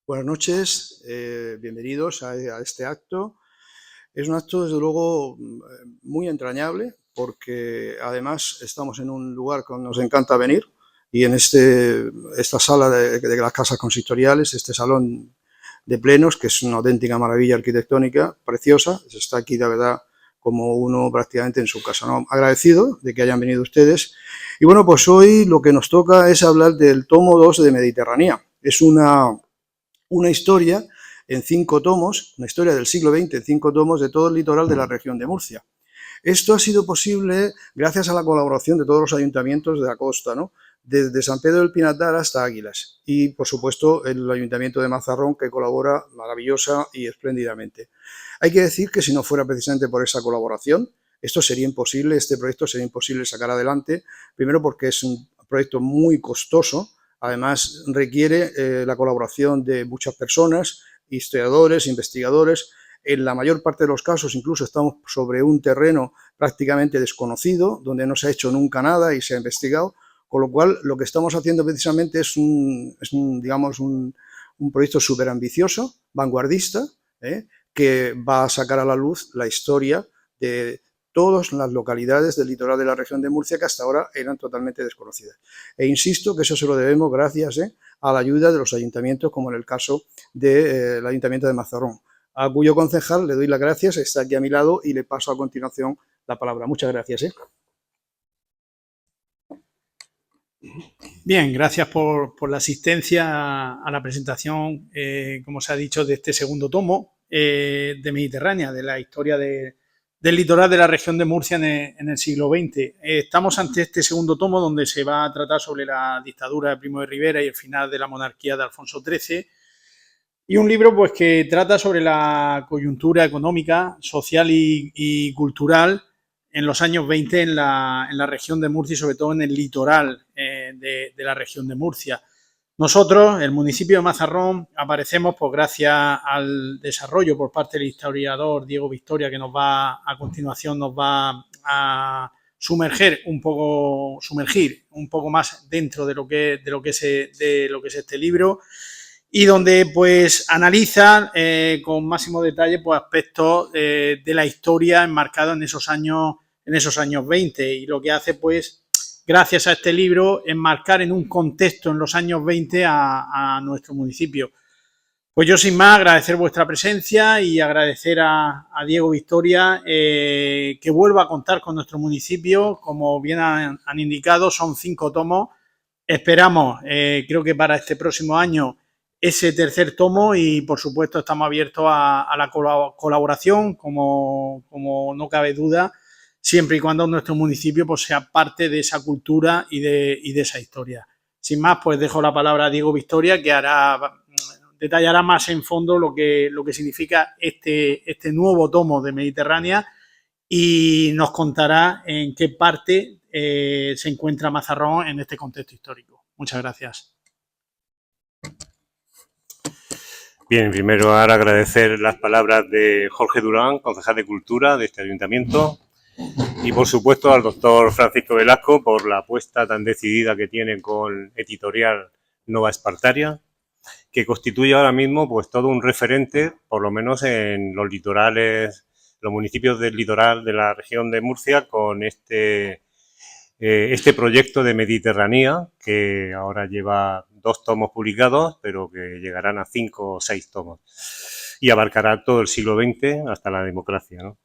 Buenas noches, bienvenidos a este acto. Es un acto, desde luego, muy entrañable, porque además estamos en un lugar que nos encanta venir, y en esta sala de las casas consistoriales, este salón de plenos, que es una auténtica maravilla arquitectónica, preciosa. Está aquí, de verdad, como uno prácticamente en su casa, ¿no? Agradecido de que hayan venido ustedes. Y bueno, pues hoy lo que nos toca es hablar del tomo 2 de Mediterránea. Es una historia en 5 tomos, una historia del siglo XX en 5 tomos de todo el litoral de la región de Murcia. Esto ha sido posible gracias a la colaboración de todos los ayuntamientos de la costa, ¿no? Desde San Pedro del Pinatar hasta Águilas, y por supuesto el Ayuntamiento de Mazarrón, que colabora maravillosa y espléndidamente. Hay que decir que si no fuera precisamente por esa colaboración, esto sería imposible, este proyecto sería imposible sacar adelante, primero porque es un proyecto muy costoso. Además, requiere la colaboración de muchas personas, historiadores, investigadores. En la mayor parte de los casos, incluso, estamos sobre un terreno prácticamente desconocido, donde no se ha hecho nunca nada y se ha investigado, con lo cual lo que estamos haciendo precisamente es un proyecto súper ambicioso, vanguardista, que va a sacar a la luz la historia de todas las localidades del litoral de la región de Murcia que hasta ahora eran totalmente desconocidas. E insisto que eso se lo debemos gracias a la ayuda de los ayuntamientos, como en el caso del Ayuntamiento de Mazarrón, a cuyo concejal le doy las gracias, está aquí a mi lado, y le paso a continuación la palabra. Muchas gracias. Bien, gracias por la asistencia a la presentación, como se ha dicho, de este segundo tomo de Mediterránea, de la historia del litoral de la región de Murcia en el siglo XX. Estamos ante este segundo tomo, donde se va a tratar sobre la dictadura de Primo de Rivera y el final de la monarquía de Alfonso XIII, y un libro pues que trata sobre la coyuntura económica, social y cultural en los años 20 en la región de Murcia y sobre todo en el litoral de la región de Murcia. Nosotros, el municipio de Mazarrón, aparecemos pues gracias al desarrollo por parte del historiador Diego Victoria, que a continuación nos va a sumergir un poco más dentro de lo que es este libro, y donde pues analiza con máximo detalle pues aspectos de la historia enmarcados en esos años 20, y lo que hace pues gracias a este libro enmarcar en un contexto en los años 20 a nuestro municipio. Pues yo, sin más, agradecer vuestra presencia y agradecer a Diego Victoria que vuelva a contar con nuestro municipio. Como bien han indicado, son 5 tomos. Esperamos, creo que para este próximo año, ese tercer tomo, y por supuesto estamos abiertos a la colaboración, como no cabe duda, siempre y cuando nuestro municipio pues sea parte de esa cultura y de esa historia. Sin más, pues dejo la palabra a Diego Victoria, que detallará más en fondo lo que significa este nuevo tomo de Mediterránea, y nos contará en qué parte se encuentra Mazarrón en este contexto histórico. Muchas gracias. Bien, primero ahora agradecer las palabras de Jorge Durán, concejal de Cultura de este ayuntamiento, y por supuesto al doctor Francisco Velasco por la apuesta tan decidida que tiene con Editorial Nova Espartaria, que constituye ahora mismo pues todo un referente, por lo menos en los litorales, los municipios del litoral de la región de Murcia, con este proyecto de Mediterránea, que ahora lleva 2 tomos publicados, pero que llegarán a 5 o 6 tomos, y abarcará todo el siglo XX hasta la democracia, ¿no?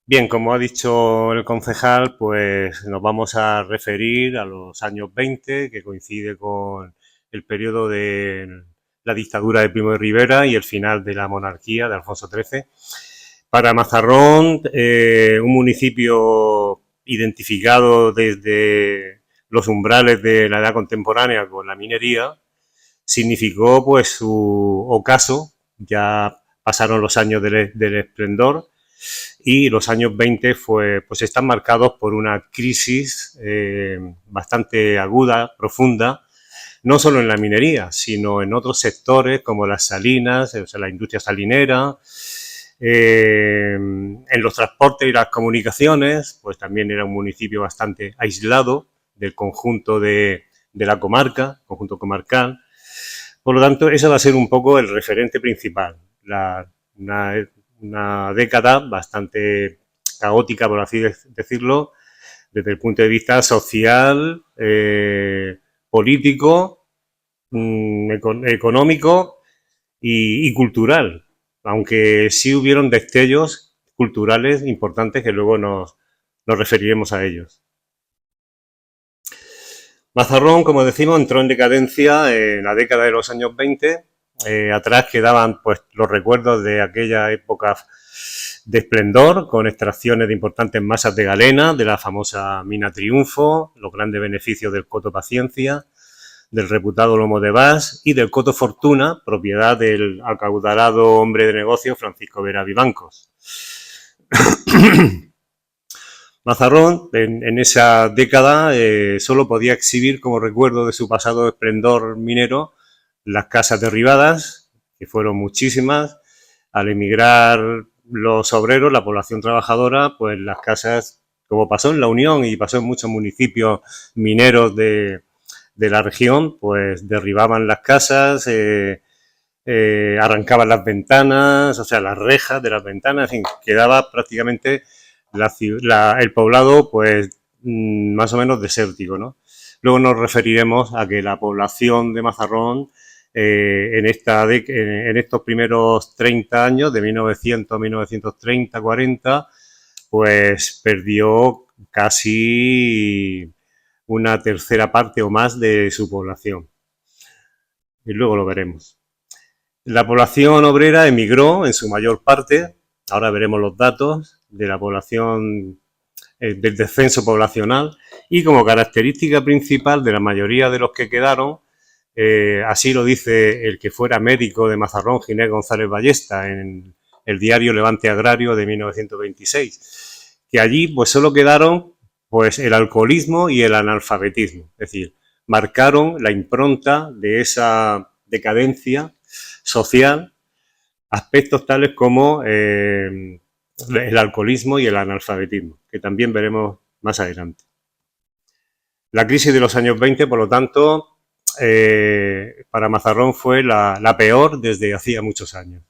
Bien, como ha dicho el concejal, pues nos vamos a referir a los años 20, que coincide con el periodo de la dictadura de Primo de Rivera y el final de la monarquía de Alfonso XIII. Para Mazarrón, un municipio identificado desde los umbrales de la edad contemporánea con la minería, significó pues su ocaso. Ya pasaron los años del esplendor, y los años 20 pues están marcados por una crisis bastante aguda, profunda, no solo en la minería, sino en otros sectores como las salinas, o sea, la industria salinera, En los transportes y las comunicaciones, pues también era un municipio bastante aislado del conjunto de la comarca, conjunto comarcal. Por lo tanto, ese va a ser un poco el referente principal. Una década bastante caótica, por así decirlo, desde el punto de vista social, político, económico y cultural, aunque sí hubieron destellos culturales importantes que luego nos referiremos a ellos. Mazarrón, como decimos, entró en decadencia en la década de los años 20. Atrás quedaban pues los recuerdos de aquella época de esplendor, con extracciones de importantes masas de galena, de la famosa mina Triunfo, los grandes beneficios del coto Paciencia, del reputado lomo de Bas y del coto Fortuna, propiedad del acaudalado hombre de negocio Francisco Vera Vivancos. Mazarrón, en esa década, solo podía exhibir como recuerdo de su pasado esplendor minero las casas derribadas, que fueron muchísimas. Al emigrar los obreros, la población trabajadora, pues las casas, como pasó en La Unión y pasó en muchos municipios mineros de la región, pues derribaban las casas, arrancaban las ventanas, o sea, las rejas de las ventanas, en fin, quedaba prácticamente el poblado, pues, más o menos desértico, ¿no? Luego nos referiremos a que la población de Mazarrón en estos primeros 30 años, de 1900 a 1930, 40, pues perdió casi una tercera parte o más de su población. Y luego lo veremos. La población obrera emigró en su mayor parte. Ahora veremos los datos de la población, del descenso poblacional, y como característica principal de la mayoría de los que quedaron, así lo dice el que fuera médico de Mazarrón, Ginés González Ballesta, en el diario Levante Agrario de 1926, que allí pues solo quedaron pues el alcoholismo y el analfabetismo, es decir, marcaron la impronta de esa decadencia social, aspectos tales como el alcoholismo y el analfabetismo, que también veremos más adelante. La crisis de los años 20, por lo tanto, para Mazarrón fue la peor desde hacía muchos años.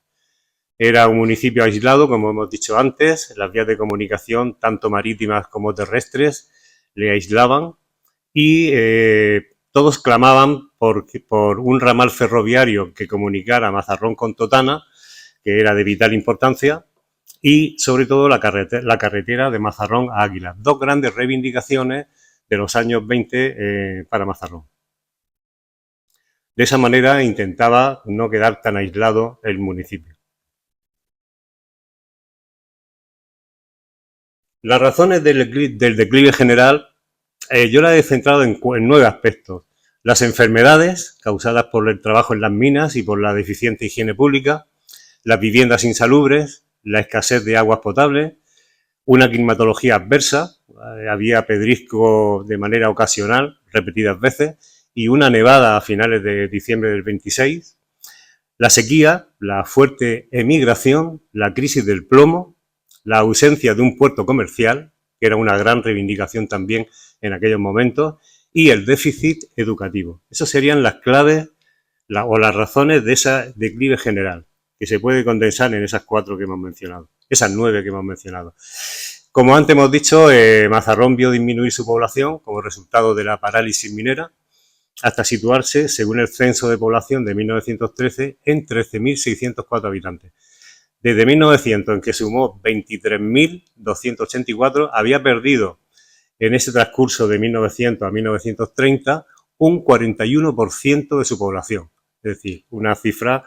Era un municipio aislado, como hemos dicho antes, las vías de comunicación, tanto marítimas como terrestres, le aislaban y todos clamaban por un ramal ferroviario que comunicara Mazarrón con Totana, que era de vital importancia, y sobre todo la carretera de Mazarrón a Águila. Dos grandes reivindicaciones de los años 20 para Mazarrón. De esa manera intentaba no quedar tan aislado el municipio. Las razones del declive general yo las he centrado en 9 aspectos. Las enfermedades causadas por el trabajo en las minas y por la deficiente higiene pública, las viviendas insalubres, la escasez de aguas potables, una climatología adversa, había pedrisco de manera ocasional, repetidas veces, y una nevada a finales de diciembre del 26, la sequía, la fuerte emigración, la crisis del plomo, la ausencia de un puerto comercial, que era una gran reivindicación también en aquellos momentos, y el déficit educativo. Esas serían las claves o las razones de ese declive general, que se puede condensar en esas 4 que hemos mencionado, esas 9 que hemos mencionado. Como antes hemos dicho, Mazarrón vio disminuir su población como resultado de la parálisis minera, hasta situarse, según el censo de población de 1913, en 13.604 habitantes. Desde 1900, en que sumó 23.284, había perdido en ese transcurso de 1900 a 1930 un 41% de su población. Es decir, una cifra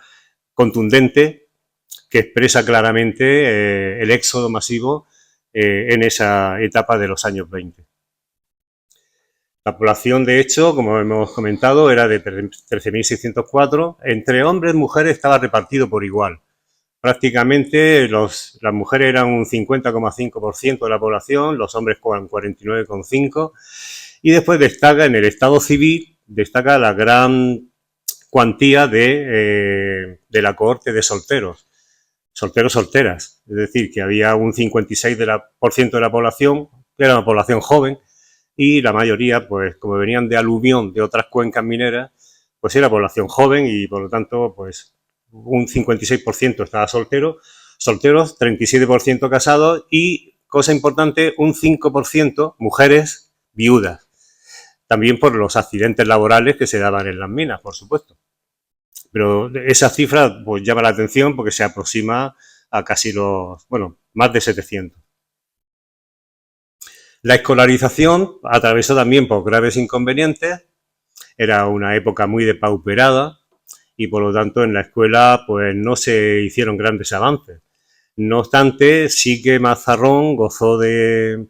contundente que expresa claramente el éxodo masivo en esa etapa de los años 20. La población, de hecho, como hemos comentado, era de 13.604. Entre hombres y mujeres estaba repartido por igual. Prácticamente las mujeres eran un 50,5% de la población, los hombres con 49,5%. Y después destaca en el estado civil, destaca la gran cuantía de la cohorte de solteros. solteros, solteras. Es decir, que había un 56% de la población, que era una población joven, y la mayoría, pues como venían de aluvión de otras cuencas mineras, pues era población joven y por lo tanto, pues un 56% estaba solteros, 37% casados y, cosa importante, un 5% mujeres viudas. También por los accidentes laborales que se daban en las minas, por supuesto. Pero esa cifra pues llama la atención porque se aproxima a casi más de 700. La escolarización atravesó también por graves inconvenientes. Era una época muy depauperada y por lo tanto en la escuela pues no se hicieron grandes avances. No obstante, sí que Mazarrón gozó de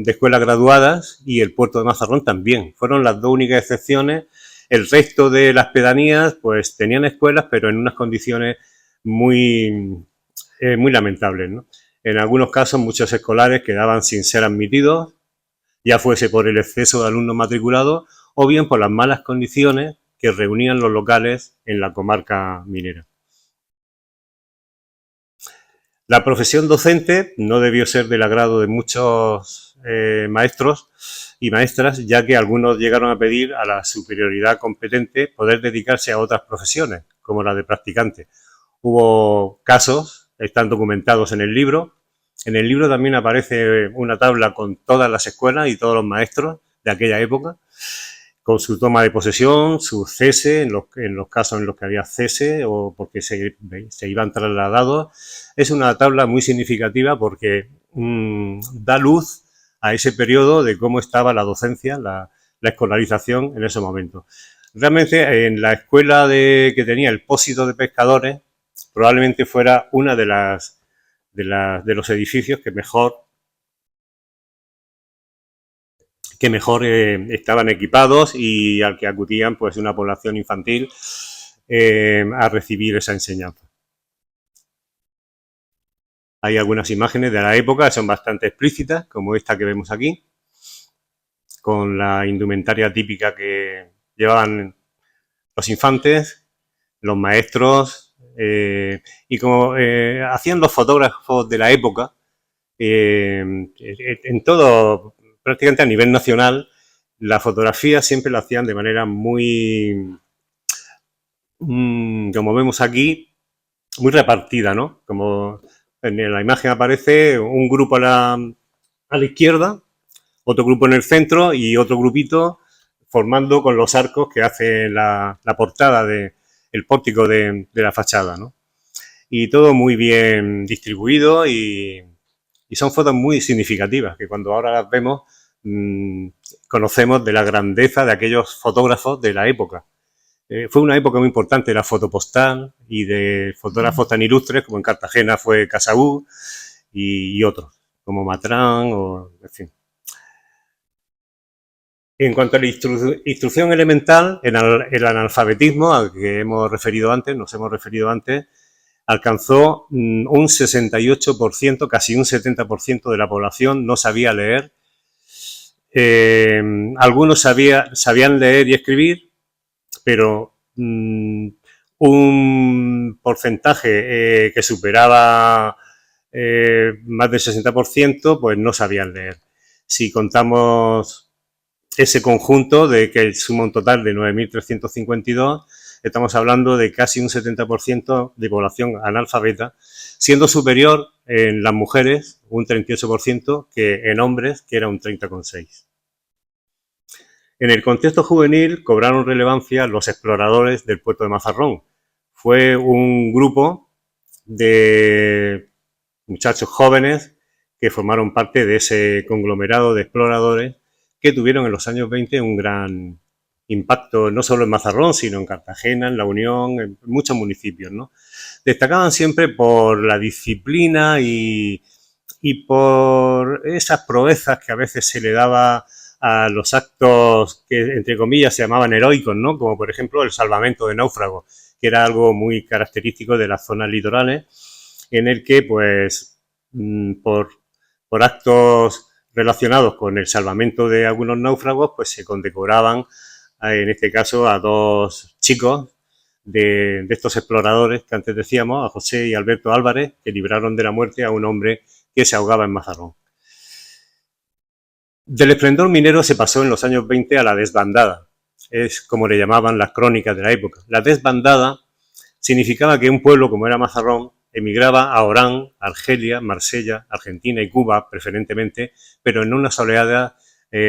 escuelas graduadas y el puerto de Mazarrón también. Fueron las dos únicas excepciones. El resto de las pedanías pues tenían escuelas, pero en unas condiciones muy lamentables, ¿no? En algunos casos muchos escolares quedaban sin ser admitidos, ya fuese por el exceso de alumnos matriculados o bien por las malas condiciones que reunían los locales en la comarca minera. La profesión docente no debió ser del agrado de muchos maestros y maestras, ya que algunos llegaron a pedir a la superioridad competente poder dedicarse a otras profesiones, como la de practicante. Hubo casos, están documentados en el libro. En el libro también aparece una tabla con todas las escuelas y todos los maestros de aquella época, con su toma de posesión, su cese, en los casos en los que había cese o porque se iban trasladados. Es una tabla muy significativa porque da luz a ese periodo de cómo estaba la docencia, la escolarización en ese momento. Realmente en la escuela que tenía el Pósito de Pescadores probablemente fuera una de los edificios que mejor estaban equipados y al que acudían pues una población infantil a recibir esa enseñanza. Hay algunas imágenes de la época, son bastante explícitas, como esta que vemos aquí, con la indumentaria típica que llevaban los infantes, los maestros, y como hacían los fotógrafos de la época, en todo, prácticamente a nivel nacional, la fotografía siempre la hacían de manera muy, como vemos aquí, muy repartida, ¿no? Como en la imagen aparece un grupo a la izquierda, otro grupo en el centro y otro grupito formando con los arcos que hace la portada del pórtico de la fachada, ¿no? Y todo muy bien distribuido y son fotos muy significativas que cuando ahora las vemos conocemos de la grandeza de aquellos fotógrafos de la época. Fue una época muy importante de la fotopostal y de fotógrafos tan ilustres como en Cartagena fue Casabú y otros, como Matrán o en fin. En cuanto a la instrucción elemental, el analfabetismo al que nos hemos referido antes, alcanzó un 68%, casi un 70% de la población no sabía leer. Algunos sabían leer y escribir, pero un porcentaje que superaba más del 60%, pues no sabían leer. Si contamos ese conjunto de que suma un total de 9.352, estamos hablando de casi un 70% de población analfabeta, siendo superior en las mujeres un 38% que en hombres, que era un 30,6%. En el contexto juvenil cobraron relevancia los exploradores del puerto de Mazarrón. Fue un grupo de muchachos jóvenes que formaron parte de ese conglomerado de exploradores que tuvieron en los años 20 un gran impacto, no solo en Mazarrón, sino en Cartagena, en La Unión, en muchos municipios, ¿no? Destacaban siempre por la disciplina y por esas proezas que a veces se le daba a los actos que, entre comillas, se llamaban heroicos, ¿no? Como, por ejemplo, el salvamento de náufragos, que era algo muy característico de las zonas litorales, en el que, pues, por actos relacionados con el salvamento de algunos náufragos, pues se condecoraban, en este caso, a dos chicos de estos exploradores que antes decíamos, a José y Alberto Álvarez, que libraron de la muerte a un hombre que se ahogaba en Mazarrón. Del esplendor minero se pasó en los años 20 a la desbandada. Es como le llamaban las crónicas de la época. La desbandada significaba que un pueblo como era Mazarrón emigraba a Orán, Argelia, Marsella, Argentina y Cuba preferentemente, pero en unas oleadas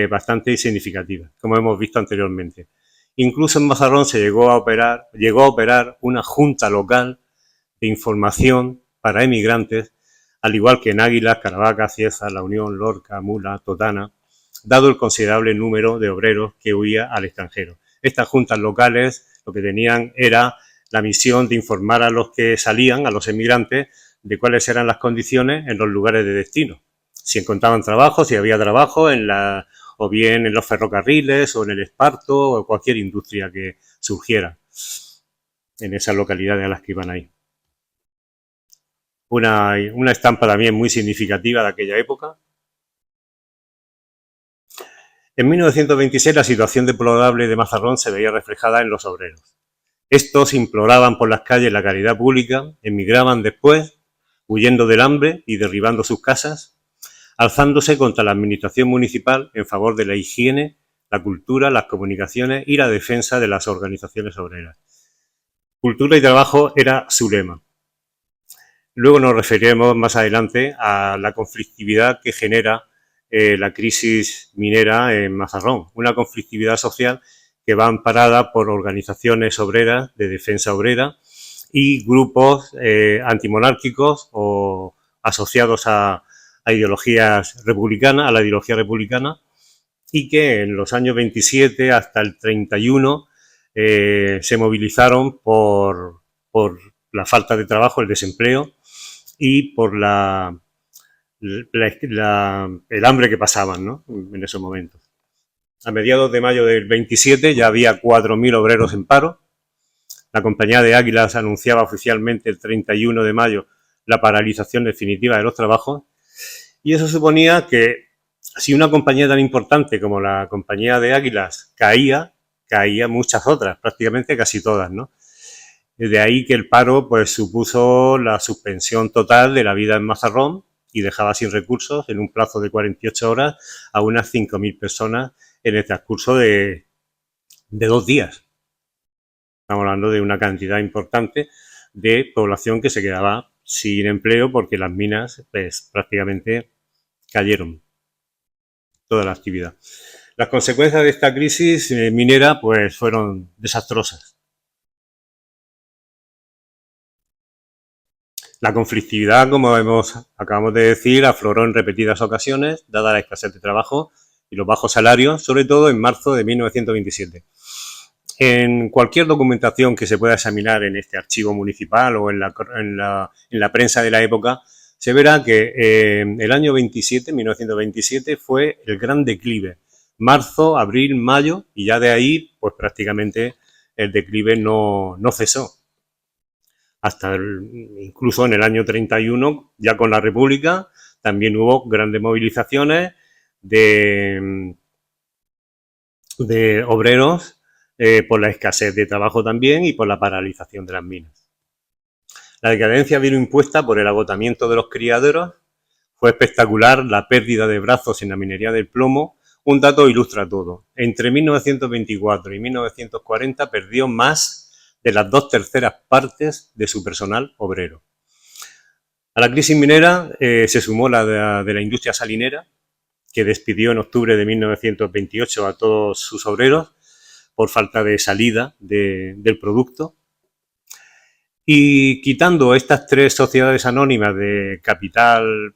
bastante significativas, como hemos visto anteriormente. Incluso en Mazarrón se llegó a operar una junta local de información para emigrantes, al igual que en Águilas, Caravaca, Cieza, La Unión, Lorca, Mula, Totana, dado el considerable número de obreros que huía al extranjero. Estas juntas locales lo que tenían era la misión de informar a los que salían, a los emigrantes, de cuáles eran las condiciones en los lugares de destino. Si encontraban trabajo, si había trabajo o bien en los ferrocarriles o en el esparto o cualquier industria que surgiera en esas localidades a las que iban ahí. Una estampa también muy significativa de aquella época. En 1926 la situación deplorable de Mazarrón se veía reflejada en los obreros. Estos imploraban por las calles la caridad pública, emigraban después, huyendo del hambre y derribando sus casas, alzándose contra la administración municipal en favor de la higiene, la cultura, las comunicaciones y la defensa de las organizaciones obreras. Cultura y trabajo era su lema. Luego nos referiremos más adelante a la conflictividad que genera la crisis minera en Mazarrón, una conflictividad social que va amparada por organizaciones obreras de defensa obrera y grupos antimonárquicos o asociados a ideologías republicanas, a la ideología republicana, y que en los años 27 hasta el 31 se movilizaron por la falta de trabajo, el desempleo y por el hambre que pasaban, ¿no?, en esos momentos. A mediados de mayo del 27 ya había 4.000 obreros en paro. La compañía de Águilas anunciaba oficialmente el 31 de mayo la paralización definitiva de los trabajos, y eso suponía que si una compañía tan importante como la compañía de Águilas caía muchas otras, prácticamente casi todas, ¿no? De ahí que el paro pues supuso la suspensión total de la vida en Mazarrón y dejaba sin recursos en un plazo de 48 horas a unas 5.000 personas en el transcurso de 2 días. Estamos hablando de una cantidad importante de población que se quedaba sin empleo porque las minas pues, prácticamente cayeron toda la actividad. Las consecuencias de esta crisis minera pues fueron desastrosas. La conflictividad, como acabamos de decir, afloró en repetidas ocasiones, dada la escasez de trabajo y los bajos salarios, sobre todo en marzo de 1927. En cualquier documentación que se pueda examinar en este archivo municipal o en la prensa de la época, se verá que el año 27, 1927, fue el gran declive. Marzo, abril, mayo, y ya de ahí, pues prácticamente el declive no cesó. Hasta incluso en el año 31, ya con la República, también hubo grandes movilizaciones de obreros por la escasez de trabajo también y por la paralización de las minas. La decadencia vino impuesta por el agotamiento de los criaderos. Fue espectacular la pérdida de brazos en la minería del plomo. Un dato ilustra todo. Entre 1924 y 1940 perdió más de las 2/3 partes de su personal obrero. A la crisis minera se sumó la de la industria salinera, que despidió en octubre de 1928 a todos sus obreros por falta de salida del producto. Y quitando estas 3 sociedades anónimas de capital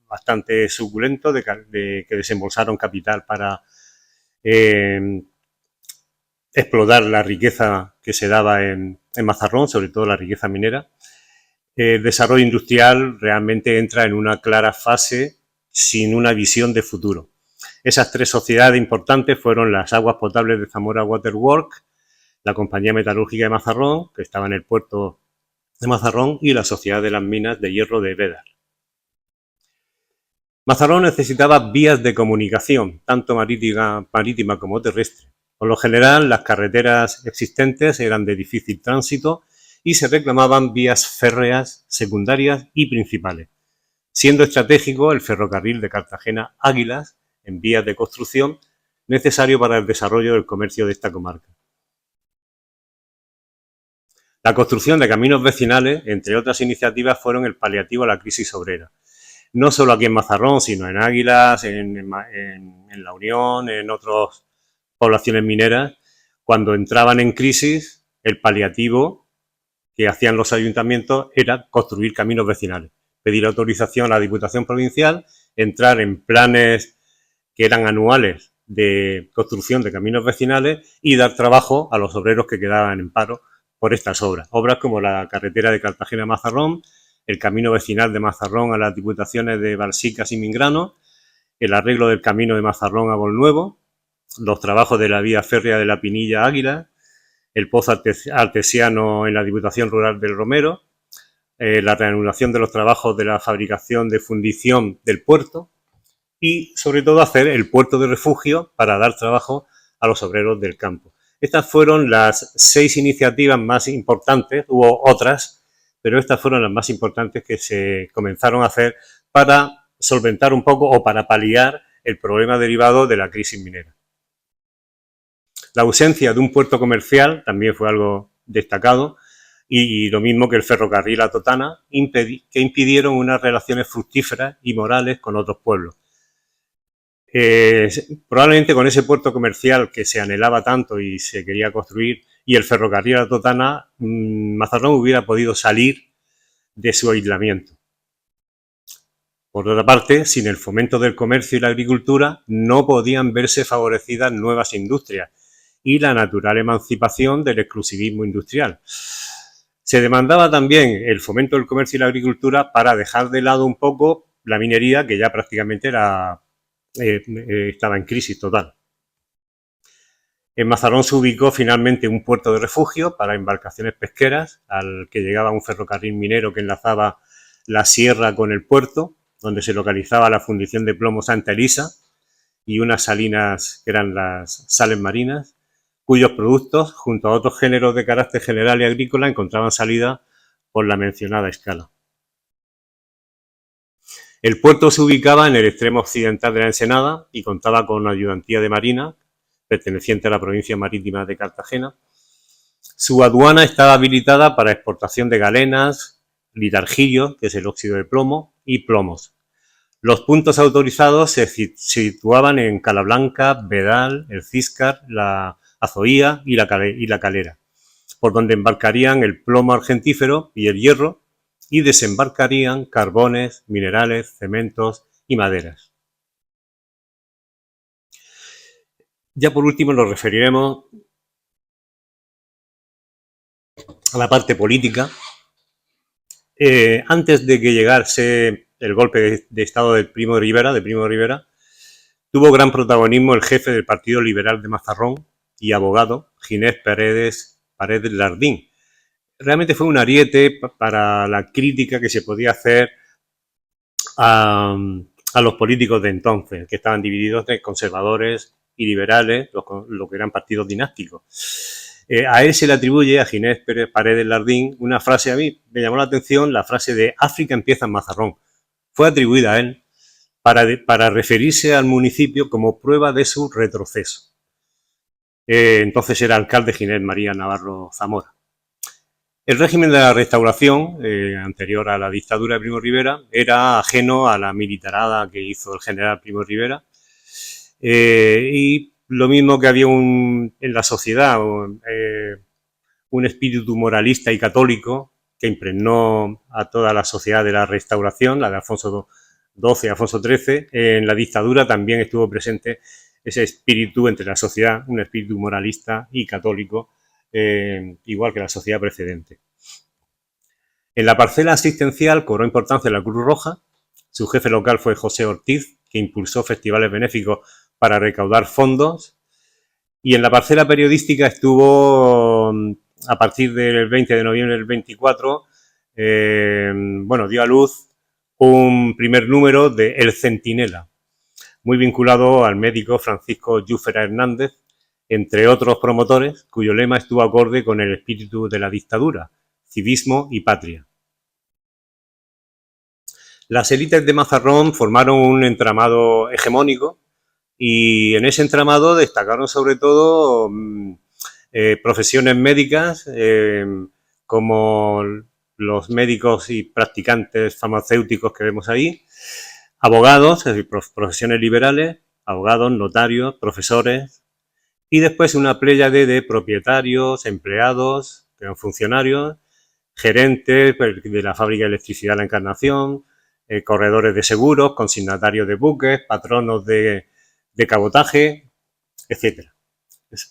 bastante suculento, que desembolsaron capital para explotar la riqueza que se daba en Mazarrón, sobre todo la riqueza minera, el desarrollo industrial realmente entra en una clara fase sin una visión de futuro. Esas 3 sociedades importantes fueron las Aguas Potables de Zamora Water Works, la Compañía Metalúrgica de Mazarrón, que estaba en el puerto de Mazarrón, y la Sociedad de las Minas de Hierro de Bédar. Mazarrón necesitaba vías de comunicación, tanto marítima como terrestre. Por lo general, las carreteras existentes eran de difícil tránsito y se reclamaban vías férreas secundarias y principales, siendo estratégico el ferrocarril de Cartagena-Águilas, en vías de construcción, necesario para el desarrollo del comercio de esta comarca. La construcción de caminos vecinales, entre otras iniciativas, fueron el paliativo a la crisis obrera. No solo aquí en Mazarrón, sino en Águilas, en La Unión, en otras poblaciones mineras. Cuando entraban en crisis, el paliativo que hacían los ayuntamientos era construir caminos vecinales, pedir autorización a la Diputación Provincial, entrar en planes que eran anuales de construcción de caminos vecinales y dar trabajo a los obreros que quedaban en paro por estas obras. Obras como la carretera de Cartagena a Mazarrón, el camino vecinal de Mazarrón a las diputaciones de Balsicas y Mingrano, el arreglo del camino de Mazarrón a Bolnuevo, los trabajos de la vía férrea de La Pinilla a Águila, el pozo artesiano en la Diputación Rural del Romero, la reanudación de los trabajos de la fabricación de fundición del puerto y, sobre todo, hacer el puerto de refugio para dar trabajo a los obreros del campo. Estas fueron las 6 iniciativas más importantes, hubo otras, pero estas fueron las más importantes que se comenzaron a hacer para solventar un poco o para paliar el problema derivado de la crisis minera. La ausencia de un puerto comercial también fue algo destacado y lo mismo que el ferrocarril a Totana, que impidieron unas relaciones fructíferas y morales con otros pueblos. Probablemente con ese puerto comercial que se anhelaba tanto y se quería construir y el ferrocarril a Totana, Mazarrón hubiera podido salir de su aislamiento. Por otra parte, sin el fomento del comercio y la agricultura, no podían verse favorecidas nuevas industrias y la natural emancipación del exclusivismo industrial. Se demandaba también el fomento del comercio y la agricultura para dejar de lado un poco la minería, que ya prácticamente estaba en crisis total. En Mazarrón se ubicó finalmente un puerto de refugio para embarcaciones pesqueras, al que llegaba un ferrocarril minero que enlazaba la sierra con el puerto, donde se localizaba la fundición de plomo Santa Elisa y unas salinas que eran las sales marinas, cuyos productos, junto a otros géneros de carácter general y agrícola, encontraban salida por la mencionada escala. El puerto se ubicaba en el extremo occidental de la Ensenada y contaba con una ayudantía de marina, perteneciente a la provincia marítima de Cartagena. Su aduana estaba habilitada para exportación de galenas, litargillo, que es el óxido de plomo, y plomos. Los puntos autorizados se situaban en Calablanca, Bedal, El Císcar, la Azoía y la Calera, por donde embarcarían el plomo argentífero y el hierro y desembarcarían carbones, minerales, cementos y maderas. Ya por último nos referiremos a la parte política. Antes de que llegase el golpe de Estado de Primo de Rivera, tuvo gran protagonismo el jefe del Partido Liberal de Mazarrón y abogado, Ginés Paredes Lardín. Realmente fue un ariete para la crítica que se podía hacer a los políticos de entonces, que estaban divididos entre conservadores y liberales, lo que eran partidos dinásticos. A él se le atribuye, a Ginés Paredes Lardín, una frase, a mí me llamó la atención, la frase de África empieza en Mazarrón. Fue atribuida a él para referirse al municipio como prueba de su retroceso. Entonces era alcalde Ginés María Navarro Zamora. El régimen de la Restauración, anterior a la dictadura de Primo de Rivera, era ajeno a la militarada que hizo el general Primo de Rivera. Y lo mismo que había en la sociedad un espíritu moralista y católico que impregnó a toda la sociedad de la Restauración, la de Alfonso XII y Alfonso XIII. En la dictadura también estuvo presente ese espíritu entre la sociedad, un espíritu moralista y católico, igual que la sociedad precedente. En la parcela asistencial cobró importancia la Cruz Roja. Su jefe local fue José Ortiz, que impulsó festivales benéficos para recaudar fondos. Y en la parcela periodística estuvo, a partir del 20 de noviembre del 24, dio a luz un primer número de El Centinela, muy vinculado al médico Francisco Llúfera Hernández, entre otros promotores, cuyo lema estuvo acorde con el espíritu de la dictadura, civismo y patria. Las élites de Mazarrón formaron un entramado hegemónico y en ese entramado destacaron sobre todo profesiones médicas como los médicos y practicantes farmacéuticos que vemos ahí, abogados, es decir, profesiones liberales, abogados, notarios, profesores, y después una pléyade de propietarios, empleados, que eran funcionarios, gerentes de la fábrica de electricidad La Encarnación, corredores de seguros, consignatarios de buques, patronos de cabotaje, etc.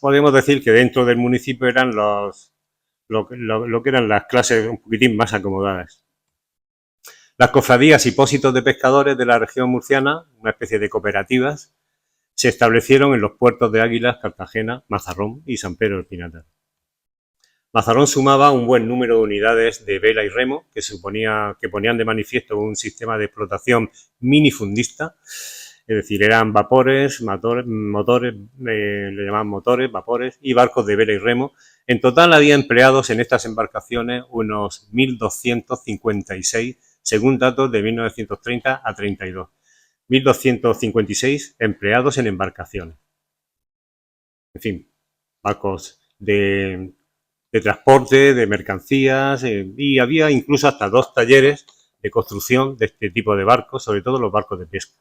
Podemos decir que dentro del municipio eran lo que eran las clases un poquitín más acomodadas. Las cofradías y pósitos de pescadores de la región murciana, una especie de cooperativas, se establecieron en los puertos de Águilas, Cartagena, Mazarrón y San Pedro del Pinatar. Mazarrón sumaba un buen número de unidades de vela y remo que ponían de manifiesto un sistema de explotación minifundista, es decir, eran vapores, motores, le llamaban motores, vapores y barcos de vela y remo. En total había empleados en estas embarcaciones unos 1.256, según datos de 1930 a 32. 1.256 empleados en embarcaciones. En fin, barcos de transporte, de mercancías, y había incluso hasta 2 talleres de construcción de este tipo de barcos, sobre todo los barcos de pesca.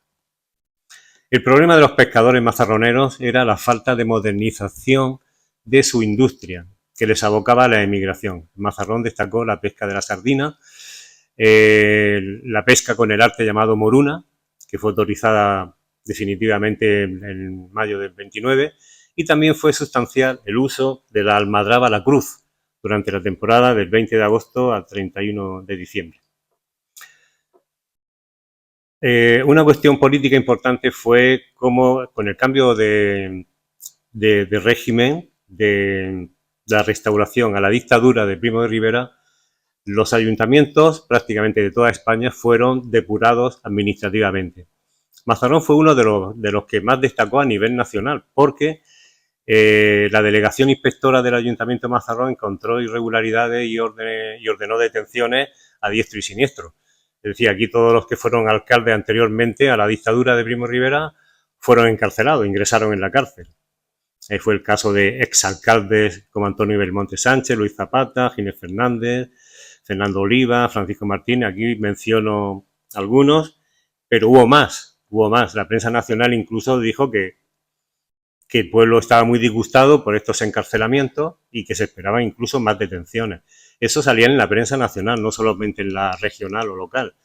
El problema de los pescadores mazarroneros era la falta de modernización de su industria, que les abocaba a la emigración. Mazarrón destacó la pesca de la sardina, la pesca con el arte llamado moruna, que fue autorizada definitivamente en mayo del 29, y también fue sustancial el uso de la almadraba La Cruz durante la temporada del 20 de agosto al 31 de diciembre. Una cuestión política importante fue cómo, con el cambio de régimen, de la restauración a la dictadura de Primo de Rivera, los ayuntamientos prácticamente de toda España fueron depurados administrativamente. Mazarrón fue uno de los que más destacó a nivel nacional, porque la delegación inspectora del Ayuntamiento de Mazarrón encontró irregularidades y ordenó detenciones a diestro y siniestro. Es decir, aquí todos los que fueron alcaldes anteriormente a la dictadura de Primo de Rivera fueron encarcelados, ingresaron en la cárcel. Ahí fue el caso de exalcaldes como Antonio Belmonte Sánchez, Luis Zapata, Ginés Fernández, Fernando Oliva, Francisco Martínez. Aquí menciono algunos, pero hubo más. La prensa nacional incluso dijo que el pueblo estaba muy disgustado por estos encarcelamientos y que se esperaban incluso más detenciones. Eso salía en la prensa nacional, no solamente en la regional o local.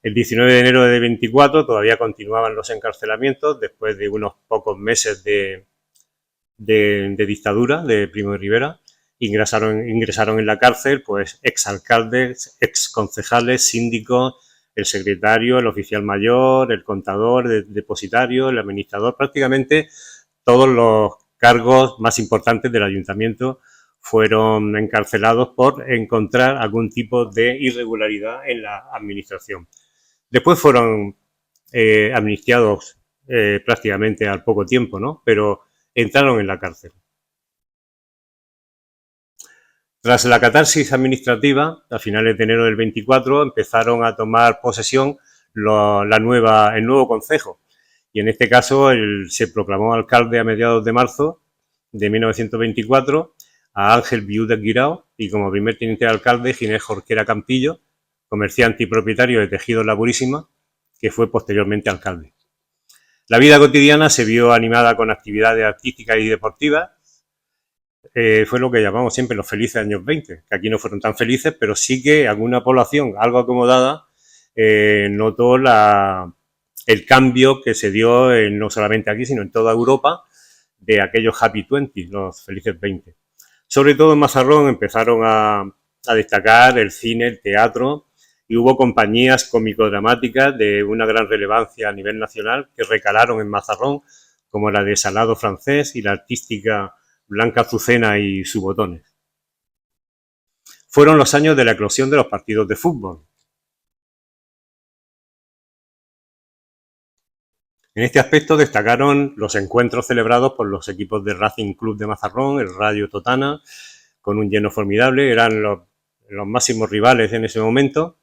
El 19 de enero de 24 todavía continuaban los encarcelamientos después de unos pocos meses de dictadura de Primo de Rivera. Ingresaron en la cárcel pues exalcaldes, exconcejales, síndicos, el secretario, el oficial mayor, el contador, el depositario, el administrador, prácticamente todos los cargos más importantes del ayuntamiento fueron encarcelados por encontrar algún tipo de irregularidad en la administración. Después fueron amnistiados prácticamente al poco tiempo, ¿no? Pero entraron en la cárcel. Tras la catarsis administrativa, a finales de enero del 24, empezaron a tomar posesión el nuevo concejo. Y en este caso se proclamó alcalde a mediados de marzo de 1924 a Ángel Viuda Guirao y como primer teniente de alcalde Ginés Jorquera Campillo, comerciante y propietario de Tejidos La Purísima, que fue posteriormente alcalde. La vida cotidiana se vio animada con actividades artísticas y deportivas. Fue lo que llamamos siempre los felices años 20, que aquí no fueron tan felices, pero sí que alguna población algo acomodada notó el cambio que se dio no solamente aquí, sino en toda Europa, de aquellos Happy 20, los felices 20. Sobre todo en Mazarrón empezaron a destacar el cine, el teatro, y hubo compañías cómico-dramáticas de una gran relevancia a nivel nacional que recalaron en Mazarrón, como la de Salado Francés y la artística Blanca Azucena y Subotones. Fueron los años de la eclosión de los partidos de fútbol. En este aspecto destacaron los encuentros celebrados por los equipos de Racing Club de Mazarrón, el Rayo Totana, con un lleno formidable, eran los máximos rivales en ese momento,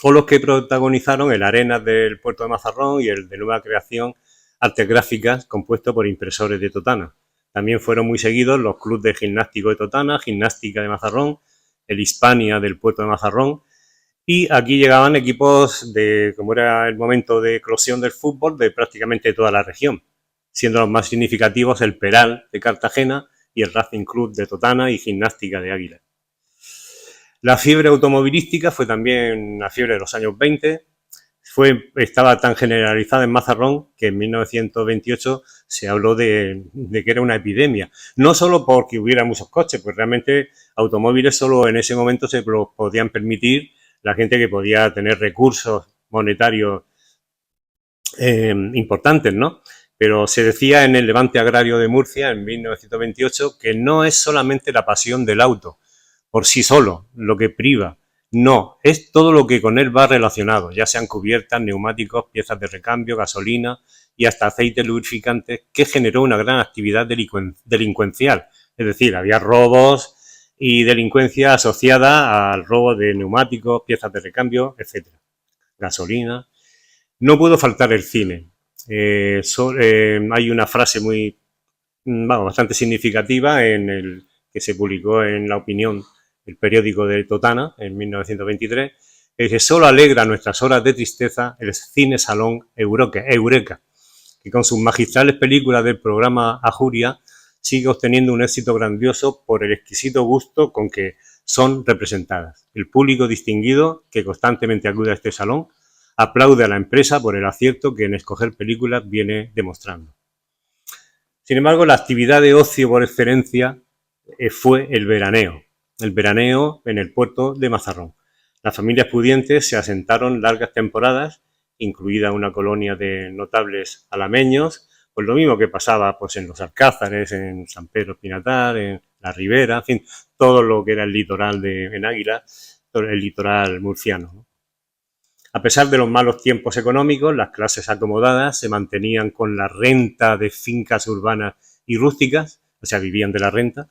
o los que protagonizaron el Arenas del puerto de Mazarrón y el de nueva creación Artes Gráficas, compuesto por impresores de Totana. También fueron muy seguidos los clubes de gimnástico de Totana, Gimnástica de Mazarrón, el Hispania del puerto de Mazarrón, y aquí llegaban equipos de, como era el momento de eclosión del fútbol, de prácticamente toda la región, siendo los más significativos el Peral de Cartagena y el Racing Club de Totana y Gimnástica de Águila. La fiebre automovilística fue también una fiebre de los años 20, estaba tan generalizada en Mazarrón que en 1928 se habló de que era una epidemia. No solo porque hubiera muchos coches, pues realmente automóviles solo en ese momento se los podían permitir la gente que podía tener recursos monetarios importantes, ¿no? Pero se decía en el Levante Agrario de Murcia en 1928 que no es solamente la pasión del auto por sí solo lo que priva, no, es todo lo que con él va relacionado, ya sean cubiertas, neumáticos, piezas de recambio, gasolina y hasta aceites lubrificantes, que generó una gran actividad delincuencial. Es decir, había robos y delincuencia asociada al robo de neumáticos, piezas de recambio, etc. Gasolina. No pudo faltar el cine. Hay una frase bastante significativa que se publicó en La Opinión, el periódico de Totana, en 1923, que dice: solo alegra nuestras horas de tristeza el cine salón Eureka, que con sus magistrales películas del programa Ajuria sigue obteniendo un éxito grandioso por el exquisito gusto con que son representadas. El público distinguido que constantemente acude a este salón aplaude a la empresa por el acierto que en escoger películas viene demostrando. Sin embargo, la actividad de ocio por excelencia fue el veraneo en el puerto de Mazarrón. Las familias pudientes se asentaron largas temporadas, incluida una colonia de notables alameños, pues lo mismo que pasaba pues en los Alcázares, en San Pedro Pinatar, en la Ribera, en fin, todo lo que era el litoral en Águila, el litoral murciano, ¿no? A pesar de los malos tiempos económicos, las clases acomodadas se mantenían con la renta de fincas urbanas y rústicas, o sea, vivían de la renta.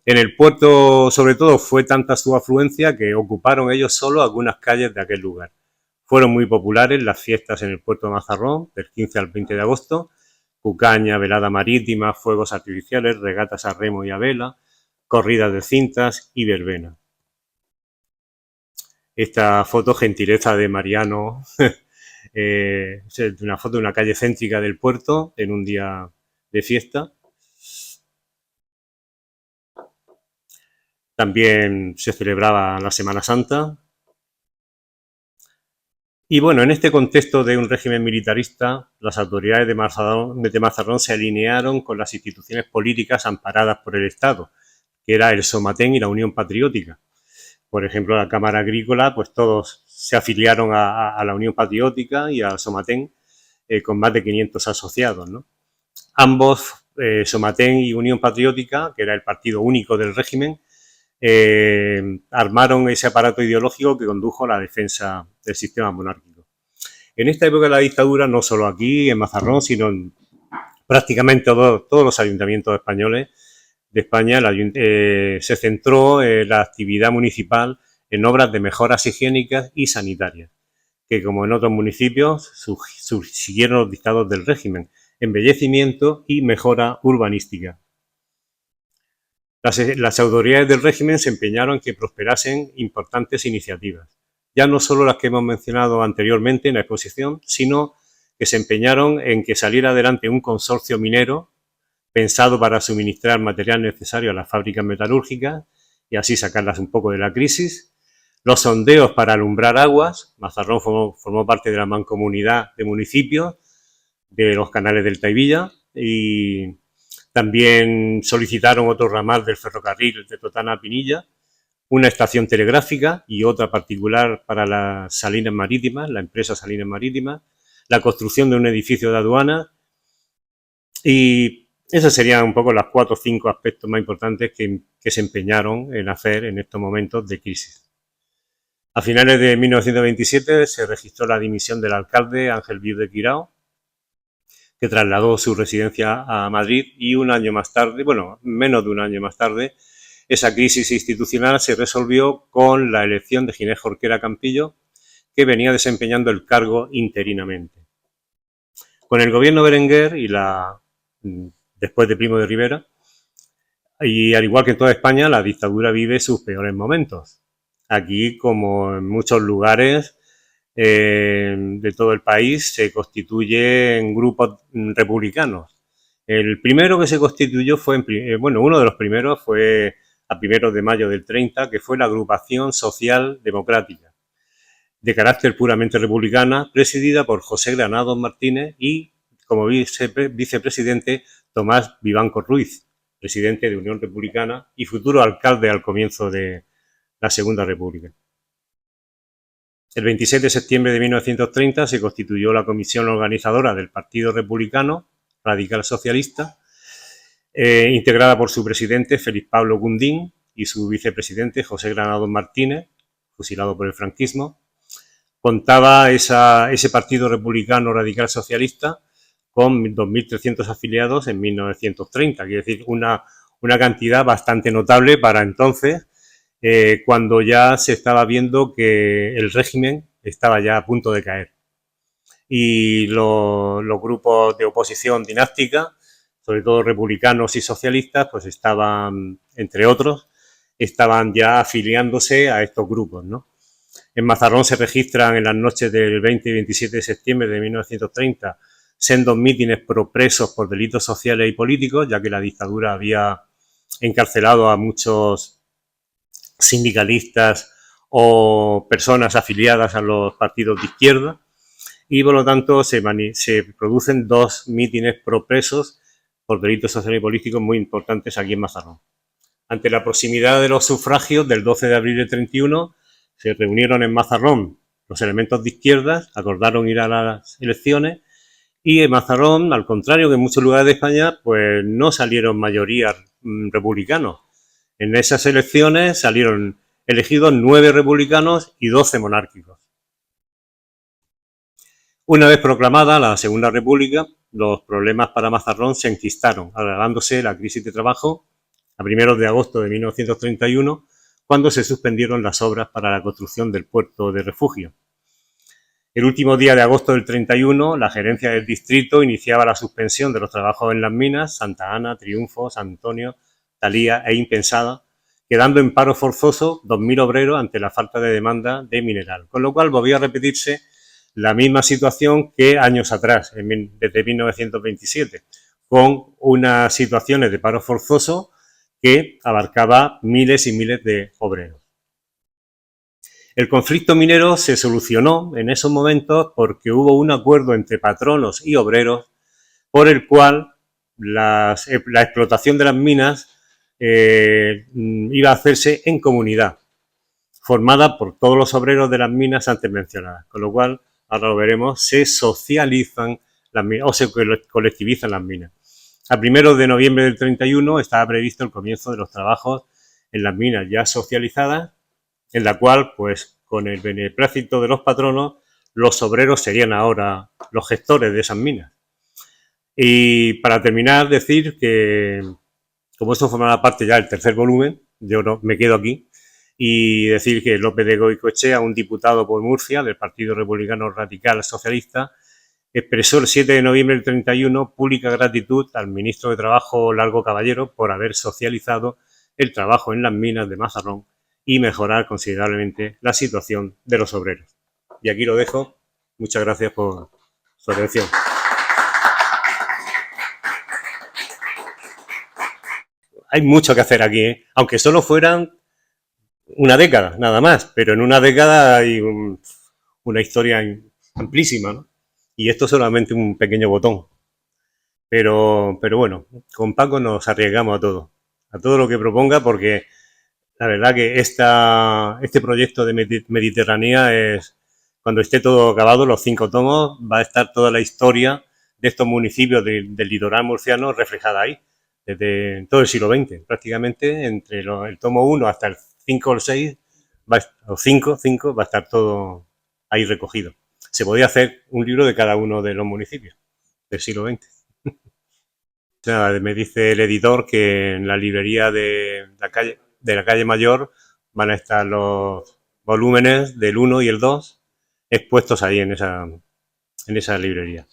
En el puerto, sobre todo, fue tanta su afluencia que ocuparon ellos solo algunas calles de aquel lugar. Fueron muy populares las fiestas en el puerto de Mazarrón, del 15 al 20 de agosto, cucaña, velada marítima, fuegos artificiales, regatas a remo y a vela, corridas de cintas y verbena. Esta foto, gentileza de Mariano, una foto de una calle céntrica del puerto en un día de fiesta. También se celebraba la Semana Santa. Y bueno, en este contexto de un régimen militarista, las autoridades de Mazarrón se alinearon con las instituciones políticas amparadas por el Estado, que era el Somatén y la Unión Patriótica. Por ejemplo, la Cámara Agrícola, pues todos se afiliaron a la Unión Patriótica y al Somatén, con más de 500 asociados, ¿no? Ambos, Somatén y Unión Patriótica, que era el partido único del régimen, armaron ese aparato ideológico que condujo a la defensa del sistema monárquico. En esta época de la dictadura, no solo aquí en Mazarrón, sino en prácticamente todos los ayuntamientos españoles de España, se centró la actividad municipal en obras de mejoras higiénicas y sanitarias, que como en otros municipios siguieron los dictados del régimen, embellecimiento y mejora urbanística. Las autoridades del régimen se empeñaron en que prosperasen importantes iniciativas, ya no solo las que hemos mencionado anteriormente en la exposición, sino que se empeñaron en que saliera adelante un consorcio minero pensado para suministrar material necesario a las fábricas metalúrgicas y así sacarlas un poco de la crisis. Los sondeos para alumbrar aguas. Mazarrón formó parte de la mancomunidad de municipios de los canales del Taivilla y también solicitaron otro ramal del ferrocarril de Totana a Pinilla, una estación telegráfica y otra particular para las salinas marítimas, la empresa Salinas Marítimas, la construcción de un edificio de aduana y esos serían un poco los 4 o 5 aspectos más importantes que se empeñaron en hacer en estos momentos de crisis. A finales de 1927 se registró la dimisión del alcalde Ángel Viude Quirao que trasladó su residencia a Madrid y un año más tarde, bueno, menos de un año más tarde, esa crisis institucional se resolvió con la elección de Ginés Jorquera Campillo, que venía desempeñando el cargo interinamente. Con el gobierno Berenguer y después de Primo de Rivera, y al igual que en toda España, la dictadura vive sus peores momentos. Aquí, como en muchos lugares de todo el país, se constituyen grupos republicanos. El primero que se constituyó fue, uno de los primeros fue a 1 de mayo del 30, que fue la Agrupación Social Democrática, de carácter puramente republicana, presidida por José Granados Martínez y, como vicepresidente, Tomás Vivanco Ruiz, presidente de Unión Republicana y futuro alcalde al comienzo de la Segunda República. El 26 de septiembre de 1930 se constituyó la comisión organizadora del Partido Republicano Radical Socialista, integrada por su presidente Félix Pablo Gundín y su vicepresidente José Granados Martínez, fusilado por el franquismo. Contaba ese Partido Republicano Radical Socialista con 2.300 afiliados en 1930, quiere decir una cantidad bastante notable para entonces, cuando ya se estaba viendo que el régimen estaba ya a punto de caer. Y los grupos de oposición dinástica, sobre todo republicanos y socialistas, pues estaban, entre otros, estaban ya afiliándose a estos grupos, ¿no? En Mazarrón se registran en las noches del 20 y 27 de septiembre de 1930 sendos mítines pro presos por delitos sociales y políticos, ya que la dictadura había encarcelado a muchos sindicalistas o personas afiliadas a los partidos de izquierda, y por lo tanto se producen 2 mítines pro presos por delitos sociales y políticos muy importantes aquí en Mazarrón. Ante la proximidad de los sufragios del 12 de abril del 31, se reunieron en Mazarrón los elementos de izquierdas, acordaron ir a las elecciones, y en Mazarrón, al contrario que en muchos lugares de España, pues no salieron mayorías republicanos. En esas elecciones salieron elegidos 9 republicanos y 12 monárquicos. Una vez proclamada la Segunda República, los problemas para Mazarrón se enquistaron, agravándose la crisis de trabajo a 1 de agosto de 1931, cuando se suspendieron las obras para la construcción del puerto de refugio. El último día de agosto del 31, la gerencia del distrito iniciaba la suspensión de los trabajos en las minas Santa Ana, Triunfo, San Antonio, Talía e Impensada, quedando en paro forzoso 2.000 obreros ante la falta de demanda de mineral, con lo cual volvía a repetirse la misma situación que años atrás, desde 1927, con unas situaciones de paro forzoso que abarcaba miles y miles de obreros. El conflicto minero se solucionó en esos momentos porque hubo un acuerdo entre patronos y obreros por el cual la explotación de las minas iba a hacerse en comunidad, formada por todos los obreros de las minas antes mencionadas, con lo cual, ahora lo veremos, se socializan las minas o se colectivizan las minas. A 1 de noviembre del 31 estaba previsto el comienzo de los trabajos en las minas ya socializadas, en la cual, pues, con el beneplácito de los patronos, los obreros serían ahora los gestores de esas minas. Y para terminar, decir que, como esto formará parte ya del tercer volumen, yo no me quedo aquí, y decir que López de Goicoechea, un diputado por Murcia del Partido Republicano Radical Socialista, expresó el 7 de noviembre del 31 pública gratitud al ministro de Trabajo Largo Caballero por haber socializado el trabajo en las minas de Mazarrón y mejorar considerablemente la situación de los obreros. Y aquí lo dejo. Muchas gracias por su atención. Hay mucho que hacer aquí, ¿eh? Aunque solo fueran una década, nada más, pero en una década hay una historia amplísima, ¿no? Y esto es solamente un pequeño botón. Pero bueno, con Paco nos arriesgamos a todo lo que proponga, porque la verdad que este proyecto de Mediterránea es, cuando esté todo acabado, los 5 tomos, va a estar toda la historia de estos municipios del litoral murciano reflejada ahí, desde todo el siglo XX, prácticamente, entre el tomo 1 hasta el 5 o el 6, o 5 va a estar todo ahí recogido. Se podía hacer un libro de cada uno de los municipios. del siglo XX. Nada, me dice el editor que en la librería de la calle Mayor van a estar los volúmenes del 1 y el 2 expuestos ahí en esa librería.